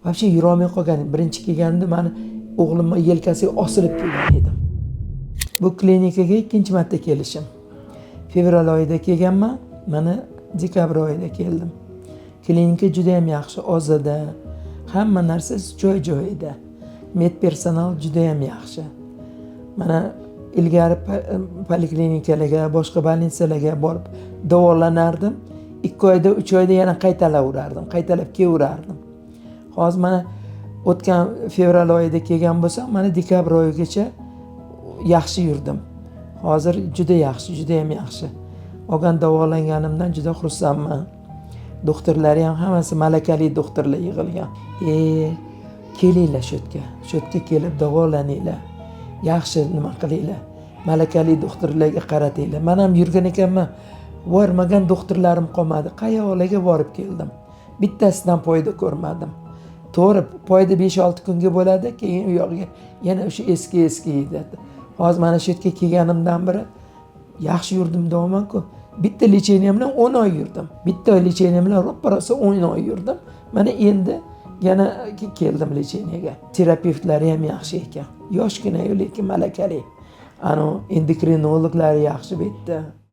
Вообще yurolmay qolgan. Birinchi kelganimda meni o'g'limni yelkasiga osilib kelgan edim. Bu klinikaga ikkinchi marta kelishim. Fevral oyida kelganman, mana dekabr oyida keldim. Klinika juda ham yaxshi, ozoda, hamma narsa joy-joyida. Medpersonal juda ham yaxshi. Mana ilgari poliklinikalarga, boshqa больницаlarga borib davolanardim. 2 oyda, 3 oyda yana qaytalab kelaverardim. Hozir mana o'tgan fevral oyida kelgan bo'lsam, mana dekabr oyigacha yaxshi yurdim. Hozir juda yaxshi, juda ham yaxshi. Olgan davolanganimdan juda xursandman. Doktorlar ham hammasi malakali doktorlar yig'ilgan. Kelinglar shu yerga kelib davolaninglar. Yaxshi nima qilinglar. Malakali doktorlarga qaratinglar. Men ham yurgan ekanman. Bormagan doktorlarim qolmadi. Qayoqlarga borib keldim. Bittasidan foyda ko'rmadim. To'g'ri, foyda 5-6 kunga bo'ladi, keyin u yoqqa yana o'sha eski yetadi. Hozir mana shu yerga kelganimdan beri yaxshi yurdim deyapman-ku. Bitta lecheniya bilan 10 oy yurdim. Bitta lecheniya bilan ro'pparasi 10 oy yurdim. Mana endi yana keldim lecheniyaga. Terapevtlari ham yaxshi ekan. Yoshgina lekin malakali. Endokrinologlar yaxshi bitta.